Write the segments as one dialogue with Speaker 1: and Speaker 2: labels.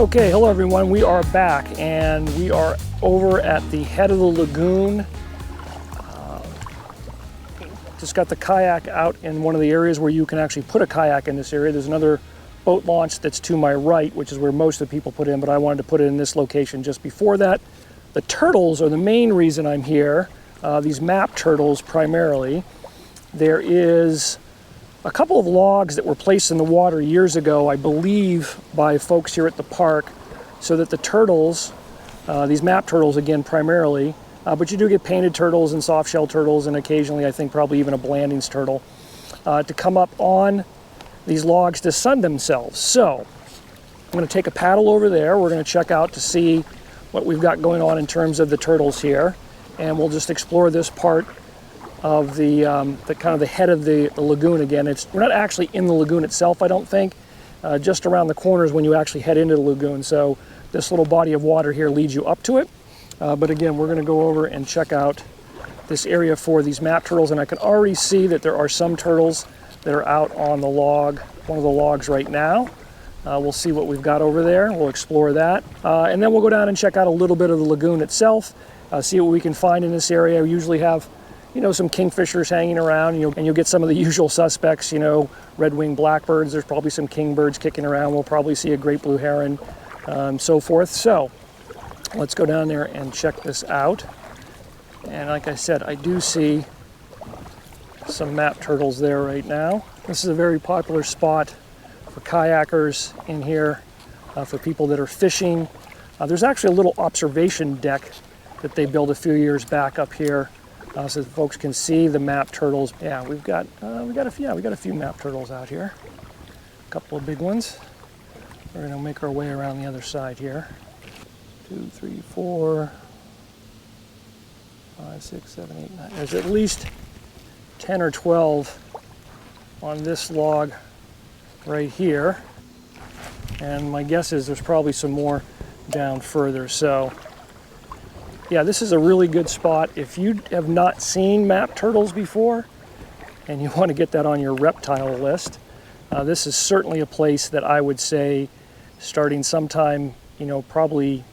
Speaker 1: Okay, hello everyone. We are back and we are over at the head of the lagoon. Just got the kayak out in one of the areas where you can actually put a kayak in this area. There's another boat launch that's to my right, which is where most of the people put in, but I wanted to put it in this location just before that. The turtles are the main reason I'm here. These map turtles primarily. There is a couple of logs that were placed in the water years ago, I believe, by folks here at the park, so that the turtles, these map turtles again primarily, but you do get painted turtles and softshell turtles, and occasionally I think probably even a Blanding's turtle, to come up on these logs to sun themselves. So I'm going to take a paddle over there. We're going to check out to see what we've got going on in terms of the turtles here, and we'll just explore this part of the kind of the head of the lagoon again. We're not actually in the lagoon itself, I don't think. Just around the corners when you actually head into the lagoon. So this little body of water here leads you up to it. But again, we're going to go over and check out this area for these map turtles, and I can already see that there are some turtles that are out on the log, one of the logs right now. We'll see what we've got over there. We'll explore that. And then we'll go down and check out a little bit of the lagoon itself, see what we can find in this area. We usually have, you know, some kingfishers hanging around, and you'll get some of the usual suspects, you know, red-winged blackbirds. There's probably some kingbirds kicking around. We'll probably see a great blue heron, so forth. So let's go down there and check this out. And like I said, I do see some map turtles there right now. This is a very popular spot for kayakers in here, for people that are fishing. There's actually a little observation deck that they built a few years back up here, so that folks can see the map turtles. Yeah, we got a few map turtles out here. A couple of big ones. We're going to make our way around the other side here. 2, 3, 4, 5, 6, 7, 8, 9. There's at least 10 or 12 on this log right here. And my guess is there's probably some more down further. So yeah, this is a really good spot. If you have not seen map turtles before and you want to get that on your reptile list, this is certainly a place that I would say starting sometime, you know, probably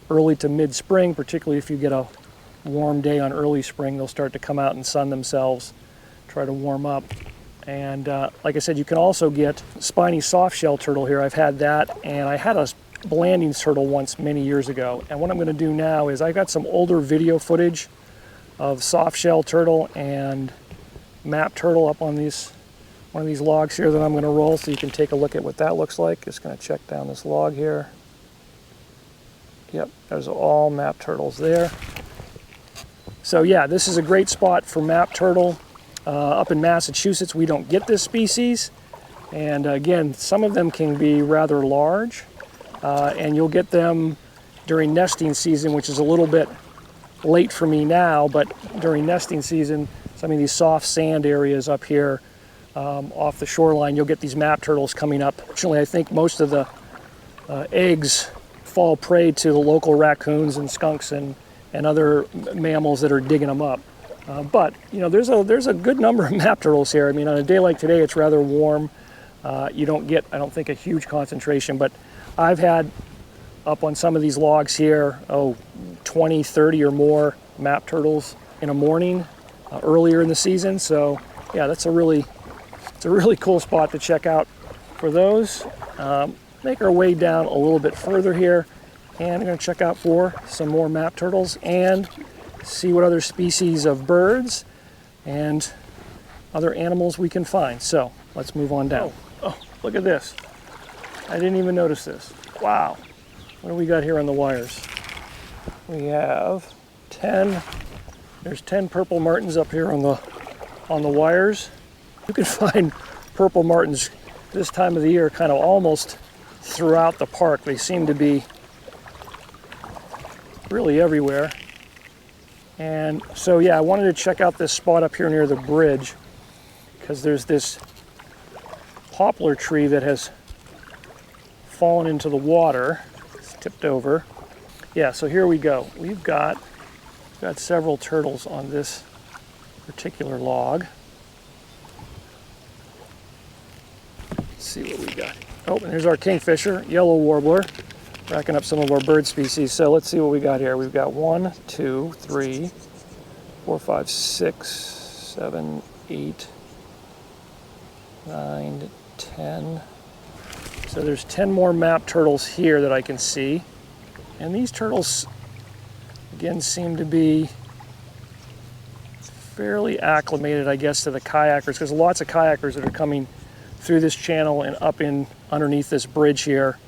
Speaker 1: early to mid-spring, particularly if you get a warm day on early spring, they'll start to come out and sun themselves, try to warm up. And like I said, you can also get spiny softshell turtle here. I've had that, and I had a Blanding's turtle once many years ago. And what I'm going to do now is I've got some older video footage of softshell turtle and map turtle up on one of these logs here that I'm going to roll, so you can take a look at what that looks like. Just going to check down this log here. Yep, there's all map turtles there. So yeah, this is a great spot for map turtle. Up in Massachusetts, we don't get this species. And again, some of them can be rather large. And you'll get them during nesting season, which is a little bit late for me now, but during nesting season, some of these soft sand areas up here off the shoreline, you'll get these map turtles coming up. Fortunately, I think most of the eggs fall prey to the local raccoons and skunks and other mammals that are digging them up. But you know, there's a good number of map turtles here. I mean, on a day like today, it's rather warm. You don't get, I don't think, a huge concentration, but I've had up on some of these logs here, 20, 30 or more map turtles in a morning earlier in the season. So yeah, it's a really cool spot to check out for those. Make our way down a little bit further here, and I'm going to check out for some more map turtles and see what other species of birds and other animals we can find. So let's move on down. Oh, look at this. I didn't even notice this. Wow. What do we got here on the wires? We have 10. There's 10 purple martins up here on the wires. You can find purple martins this time of the year kind of almost throughout the park. They seem to be really everywhere. And so yeah, I wanted to check out this spot up here near the bridge because there's this poplar tree that has fallen into the water. It's tipped over. Yeah, so here we go. We've got several turtles on this particular log. Let's see what we got. Oh, and here's our kingfisher, yellow warbler, racking up some of our bird species. So let's see what we got here. We've got 1, 2, 3, 4, 5, 6, 7, 8, 9, 10. So there's 10 more map turtles here that I can see. And these turtles, again, seem to be fairly acclimated, I guess, to the kayakers, because lots of kayakers that are coming through this channel and up in underneath this bridge here.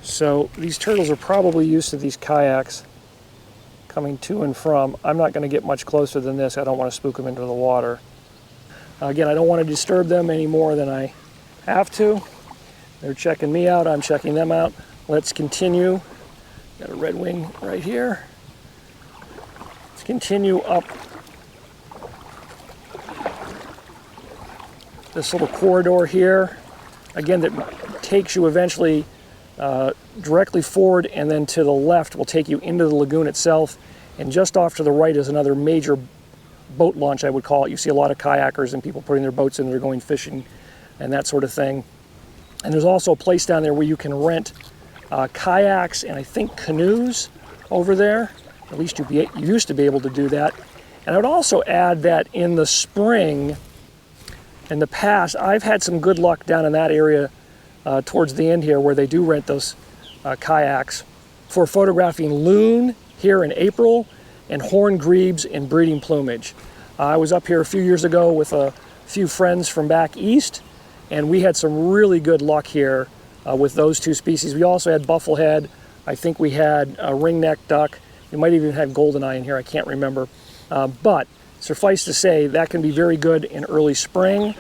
Speaker 1: So these turtles are probably used to these kayaks coming to and from. I'm not going to get much closer than this. I don't want to spook them into the water. Again, I don't want to disturb them any more than I have to. They're checking me out. I'm checking them out. Let's continue. Got a red wing right here. Let's continue up this little corridor here. Again, that takes you eventually directly forward, and then to the left will take you into the lagoon itself. And just off to the right is another major boat launch, I would call it. You see a lot of kayakers and people putting their boats in, they're going fishing and that sort of thing. And there's also a place down there where you can rent kayaks and I think canoes over there. At least you used to be able to do that. And I would also add that in the spring, in the past, I've had some good luck down in that area towards the end here where they do rent those kayaks for photographing loon here in April and horned grebes in breeding plumage. I was up here a few years ago with a few friends from back east, and we had some really good luck here with those two species. We also had bufflehead. I think we had a ringneck duck. We might even have goldeneye in here. I can't remember. But suffice to say, that can be very good in early spring.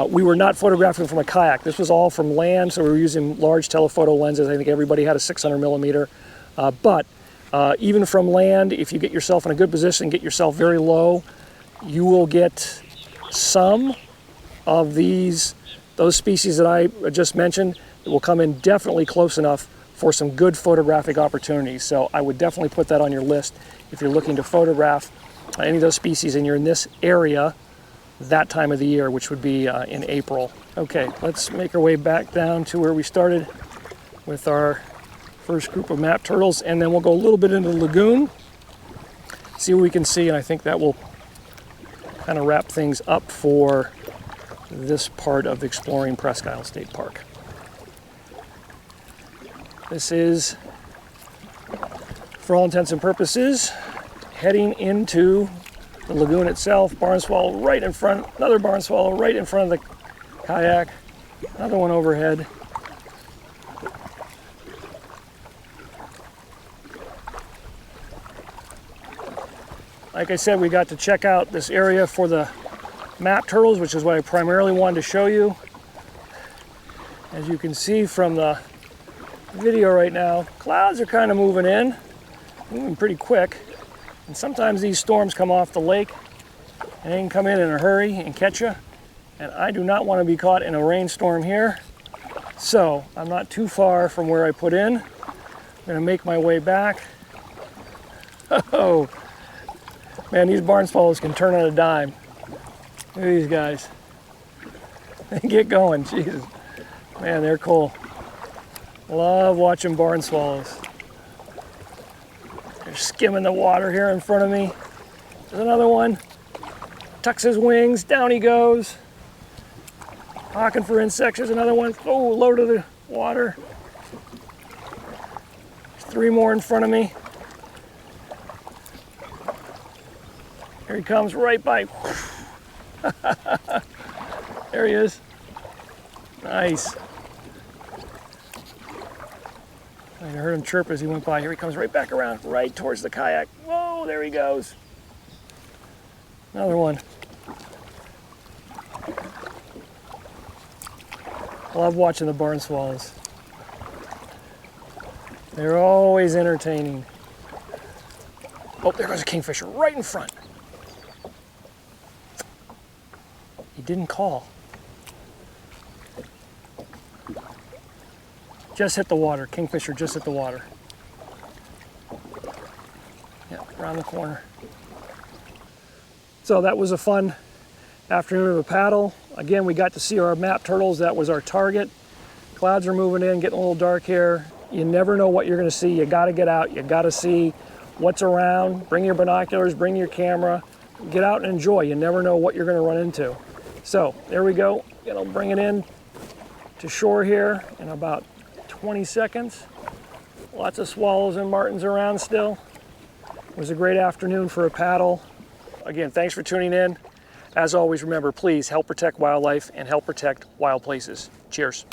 Speaker 1: We were not photographing from a kayak. This was all from land, so we were using large telephoto lenses. I think everybody had a 600 millimeter. But even from land, if you get yourself in a good position, get yourself very low, you will get some of those species that I just mentioned that will come in definitely close enough for some good photographic opportunities. So I would definitely put that on your list if you're looking to photograph any of those species and you're in this area that time of the year, which would be in April. Okay, let's make our way back down to where we started with our first group of map turtles, and then we'll go a little bit into the lagoon, see what we can see, and I think that will kind of wrap things up for this part of exploring Presque Isle State Park. This is, for all intents and purposes, heading into the lagoon itself. Barn swallow right in front, another barn swallow right in front of the kayak, another one overhead. Like I said, we got to check out this area for the map turtles, which is what I primarily wanted to show you. As you can see from the video right now, clouds are kind of moving pretty quick. And sometimes these storms come off the lake and they can come in a hurry and catch you. And I do not want to be caught in a rainstorm here. So I'm not too far from where I put in. I'm going to make my way back. Oh, man, these barn swallows can turn on a dime. Look at these guys. They get going, Jesus. Man, they're cool. Love watching barn swallows. They're skimming the water here in front of me. There's another one. Tucks his wings, down he goes. Hawking for insects. There's another one. Oh, low to the water. There's 3 more in front of me. Here he comes right by. There he is. Nice. I heard him chirp as he went by. Here he comes right back around, right towards the kayak. Whoa, there he goes. Another one. I love watching the barn swallows. They're always entertaining. Oh, there goes a kingfisher right in front. He didn't call. Just hit the water. Kingfisher just hit the water. Yeah, around the corner. So that was a fun afternoon of a paddle. Again, we got to see our map turtles. That was our target. Clouds are moving in, getting a little dark here. You never know what you're going to see. You got to get out. You got to see what's around. Bring your binoculars, bring your camera. Get out and enjoy. You never know what you're going to run into. So there we go. I'll bring it in to shore here in about 20 seconds. Lots of swallows and martins around still. It was a great afternoon for a paddle. Again, thanks for tuning in. As always, remember, please help protect wildlife and help protect wild places. Cheers.